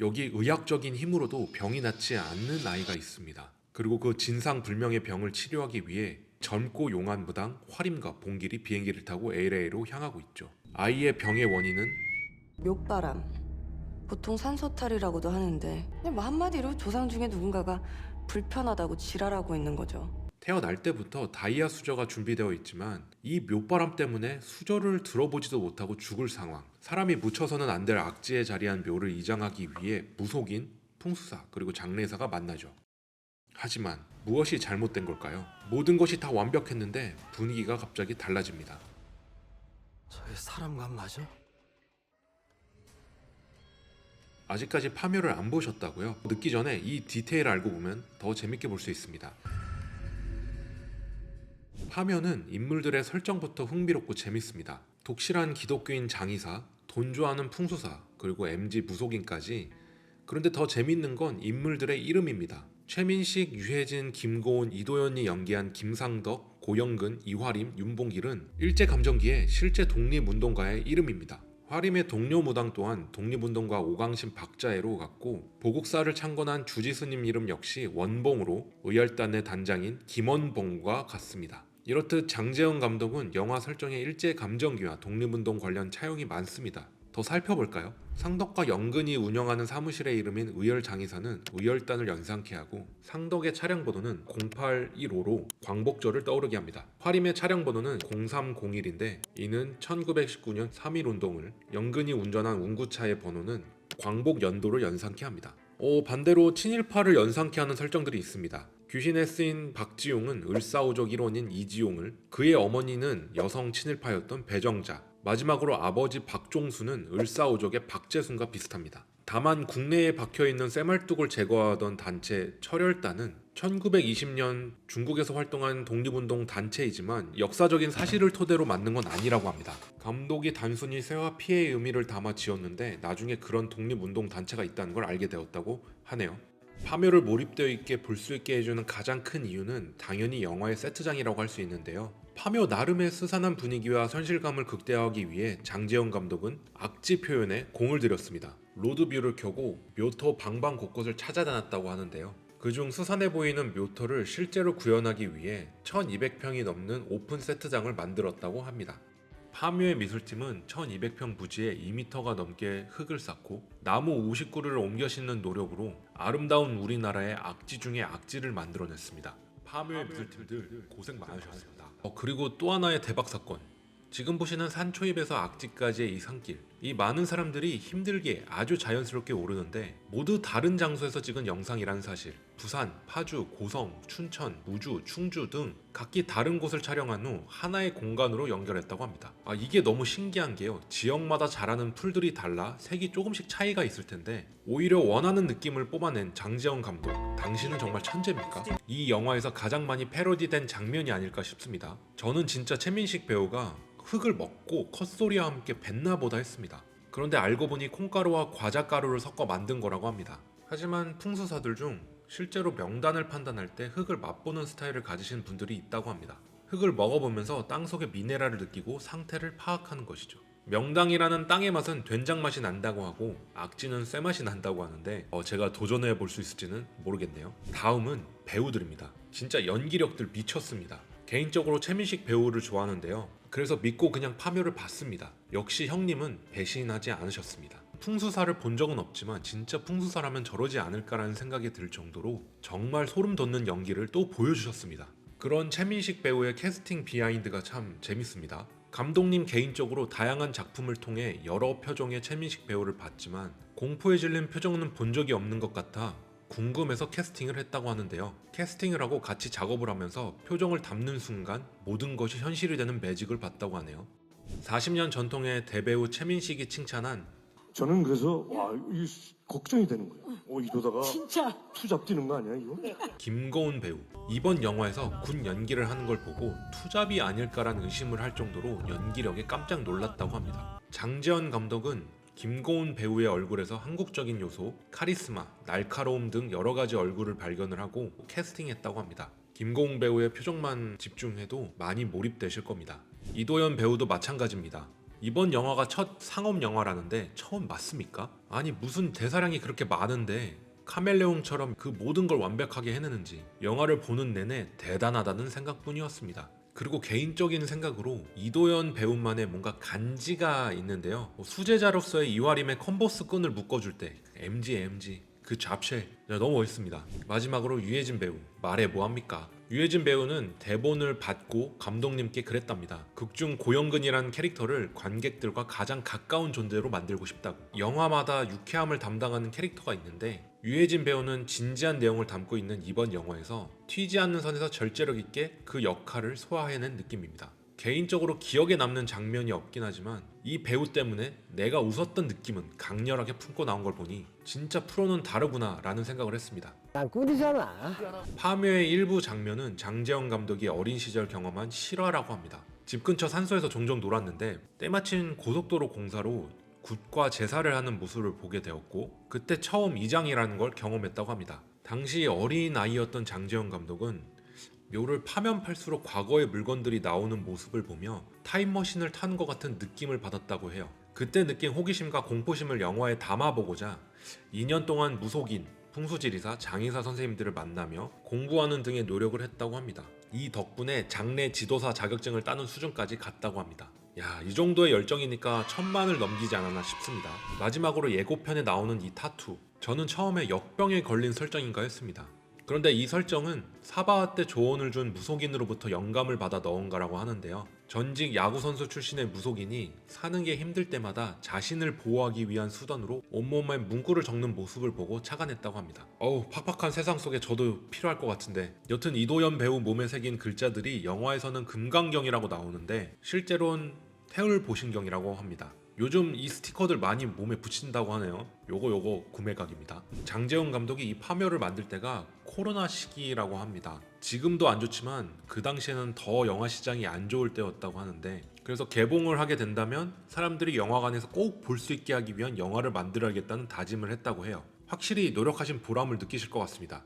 여기 의학적인 힘으로도 병이 낫지 않는 아이가 있습니다. 그리고 그 진상불명의 병을 치료하기 위해 젊고 용한 무당 화림과 봉길이 비행기를 타고 LA로 향하고 있죠. 아이의 병의 원인은 묘바람. 보통 산소탈이라고도 하는데 그냥 뭐 한마디로 조상 중에 누군가가 불편하다고 지랄하고 있는 거죠. 태어날 때부터 다이아 수저가 준비되어 있지만 이 묘바람 때문에 수저를 들어보지도 못하고 죽을 상황. 사람이 묻혀서는 안 될 악지에 자리한 묘를 이장하기 위해 무속인, 풍수사 그리고 장례사가 만나죠. 하지만 무엇이 잘못된 걸까요? 모든 것이 다 완벽했는데 분위기가 갑자기 달라집니다. 저게 사람감 맞아? 아직까지 파묘를 안 보셨다고요? 늦기 전에 이 디테일 알고 보면 더 재밌게 볼 수 있습니다. 파묘는 인물들의 설정부터 흥미롭고 재밌습니다. 독실한 기독교인 장의사, 돈 좋아하는 풍수사, 그리고 MG 무속인까지. 그런데 더 재밌는 건 인물들의 이름입니다. 최민식, 유해진, 김고은, 이도현이 연기한 김상덕, 고영근, 이화림, 윤봉길은 일제감정기에 실제 독립운동가의 이름입니다. 화림의 동료 무당 또한 독립운동가 오강신 박자애로 갔고, 보국사를 창건한 주지스님 이름 역시 원봉으로 의열단의 단장인 김원봉과 같습니다. 이렇듯 장재현 감독은 영화 설정에 일제감정기와 독립운동 관련 차용이 많습니다. 더 살펴볼까요? 상덕과 영근이 운영하는 사무실의 이름인 의열장의사는 의열단을 연상케 하고, 상덕의 차량 번호는 0815로 광복절을 떠오르게 합니다. 화림의 차량 번호는 0301인데 이는 1919년 3.1운동을, 영근이 운전한 운구차의 번호는 광복 연도를 연상케 합니다. 반대로 친일파를 연상케 하는 설정들이 있습니다. 귀신에 쓰인 박지용은 을사오적 일원인 이지용을, 그의 어머니는 여성 친일파였던 배정자, 마지막으로 아버지 박종수는 을사오족의 박재순과 비슷합니다. 다만 국내에 박혀있는 쇠말뚝을 제거하던 단체 철혈단은 1920년 중국에서 활동한 독립운동 단체이지만 역사적인 사실을 토대로 만든 건 아니라고 합니다. 감독이 단순히 쇠와 피해의 의미를 담아 지었는데 나중에 그런 독립운동 단체가 있다는 걸 알게 되었다고 하네요. 파묘를 몰입되어 있게 볼 수 있게 해주는 가장 큰 이유는 당연히 영화의 세트장이라고 할 수 있는데요. 파묘 나름의 스산한 분위기와 현실감을 극대화하기 위해 장재현 감독은 악지 표현에 공을 들였습니다. 로드뷰를 켜고 묘터 방방 곳곳을 찾아다녔다고 하는데요. 그중 스산해 보이는 묘터를 실제로 구현하기 위해 1200평이 넘는 오픈 세트장을 만들었다고 합니다. 파묘의 미술팀은 1200평 부지에 2m가 넘게 흙을 쌓고 나무 50그루를 옮겨 심는 노력으로 아름다운 우리나라의 악지 중의 악지를 만들어냈습니다. 파묘의 미술팀들 고생 많으셨습니다. 그리고 또 하나의 대박 사건. 지금 보시는 산초입에서 악지까지의 이 산길, 이 많은 사람들이 힘들게 아주 자연스럽게 오르는데 모두 다른 장소에서 찍은 영상이라는 사실. 부산, 파주, 고성, 춘천, 무주, 충주 등 각기 다른 곳을 촬영한 후 하나의 공간으로 연결했다고 합니다. 이게 너무 신기한 게요. 지역마다 자라는 풀들이 달라 색이 조금씩 차이가 있을 텐데 오히려 원하는 느낌을 뽑아낸 장재현 감독, 당신은 정말 천재입니까? 이 영화에서 가장 많이 패러디된 장면이 아닐까 싶습니다. 저는 진짜 최민식 배우가 흙을 먹고 컷소리와 함께 뱉나 보다 했습니다. 그런데 알고 보니 콩가루와 과자가루를 섞어 만든 거라고 합니다. 하지만 풍수사들 중 실제로 명단을 판단할 때 흙을 맛보는 스타일을 가지신 분들이 있다고 합니다. 흙을 먹어보면서 땅속의 미네랄을 느끼고 상태를 파악하는 것이죠. 명당이라는 땅의 맛은 된장 맛이 난다고 하고 악지는 쇠 맛이 난다고 하는데 제가 도전해 볼 수 있을지는 모르겠네요. 다음은 배우들입니다. 진짜 연기력들 미쳤습니다. 개인적으로 최민식 배우를 좋아하는데요. 그래서 믿고 그냥 파묘를 봤습니다. 역시 형님은 배신하지 않으셨습니다. 풍수사를 본 적은 없지만 진짜 풍수사라면 저러지 않을까라는 생각이 들 정도로 정말 소름 돋는 연기를 또 보여주셨습니다. 그런 최민식 배우의 캐스팅 비하인드가 참 재밌습니다. 감독님 개인적으로 다양한 작품을 통해 여러 표정의 최민식 배우를 봤지만 공포에 질린 표정은 본 적이 없는 것 같아 궁금해서 캐스팅을 했다고 하는데요. 캐스팅을 하고 같이 작업을 하면서 표정을 담는 순간 모든 것이 현실이 되는 매직을 봤다고 하네요. 40년 전통의 대배우 최민식이 칭찬한 저는 그래서 이 걱정이 되는 거예요. 이러다가 진짜 투잡 뛰는 거 아니야 이거? 김고은 배우. 이번 영화에서 군 연기를 하는 걸 보고 투잡이 아닐까라는 의심을 할 정도로 연기력에 깜짝 놀랐다고 합니다. 장재현 감독은 김고은 배우의 얼굴에서 한국적인 요소, 카리스마, 날카로움 등 여러 가지 얼굴을 발견을 하고 캐스팅했다고 합니다. 김고은 배우의 표정만 집중해도 많이 몰입되실 겁니다. 이도현 배우도 마찬가지입니다. 이번 영화가 첫 상업 영화라는데 처음 맞습니까? 아니 무슨 대사량이 그렇게 많은데 카멜레온처럼 그 모든 걸 완벽하게 해내는지 영화를 보는 내내 대단하다는 생각뿐이었습니다. 그리고 개인적인 생각으로 이도현 배우만의 뭔가 간지가 있는데요. 수제자로서의 이화림의 컨버스 끈을 묶어줄 때 MG 그 잡쉐 너무 멋있습니다. 마지막으로 유해진 배우 말해 뭐합니까? 유해진 배우는 대본을 받고 감독님께 그랬답니다. 극중 고영근이라는 캐릭터를 관객들과 가장 가까운 존재로 만들고 싶다고. 영화마다 유쾌함을 담당하는 캐릭터가 있는데 유해진 배우는 진지한 내용을 담고 있는 이번 영화에서 튀지 않는 선에서 절제력 있게 그 역할을 소화해낸 느낌입니다. 개인적으로 기억에 남는 장면이 없긴 하지만 이 배우 때문에 내가 웃었던 느낌은 강렬하게 품고 나온 걸 보니 진짜 프로는 다르구나 라는 생각을 했습니다. 난 꿀이잖아. 파묘의 일부 장면은 장재영 감독이 어린 시절 경험한 실화라고 합니다. 집 근처 산소에서 종종 놀았는데 때마침 고속도로 공사로 굿과 제사를 하는 모습을 보게 되었고 그때 처음 이장이라는 걸 경험했다고 합니다. 당시 어린 아이였던 장재영 감독은 묘를 파면 팔수록 과거의 물건들이 나오는 모습을 보며 타임머신을 타는 것 같은 느낌을 받았다고 해요. 그때 느낀 호기심과 공포심을 영화에 담아보고자 2년 동안 무속인, 풍수지리사, 장의사 선생님들을 만나며 공부하는 등의 노력을 했다고 합니다. 이 덕분에 장례 지도사 자격증을 따는 수준까지 갔다고 합니다. 야, 이 정도의 열정이니까 1000만을 넘기지 않았나 싶습니다. 마지막으로 예고편에 나오는 이 타투, 저는 처음에 역병에 걸린 설정인가 했습니다. 그런데 이 설정은 사바하 때 조언을 준 무속인으로부터 영감을 받아 넣은 거라고 하는데요. 전직 야구선수 출신의 무속인이 사는 게 힘들 때마다 자신을 보호하기 위한 수단으로 온몸에 문구를 적는 모습을 보고 착안했다고 합니다. 팍팍한 세상 속에 저도 필요할 것 같은데 여튼 이도현 배우 몸에 새긴 글자들이 영화에서는 금강경이라고 나오는데 실제로는 태울보신경이라고 합니다. 요즘 이 스티커들 많이 몸에 붙인다고 하네요. 요거 구매각입니다. 장재훈 감독이 이 파묘를 만들 때가 코로나 시기라고 합니다. 지금도 안 좋지만 그 당시에는 더 영화 시장이 안 좋을 때였다고 하는데 그래서 개봉을 하게 된다면 사람들이 영화관에서 꼭 볼 수 있게 하기 위한 영화를 만들어야겠다는 다짐을 했다고 해요. 확실히 노력하신 보람을 느끼실 것 같습니다.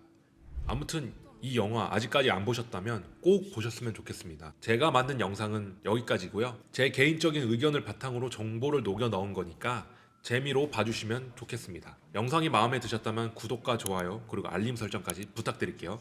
아무튼 이 영화 아직까지 안 보셨다면 꼭 보셨으면 좋겠습니다. 제가 만든 영상은 여기까지고요. 제 개인적인 의견을 바탕으로 정보를 녹여 넣은 거니까 재미로 봐주시면 좋겠습니다. 영상이 마음에 드셨다면 구독과 좋아요 그리고 알림 설정까지 부탁드릴게요.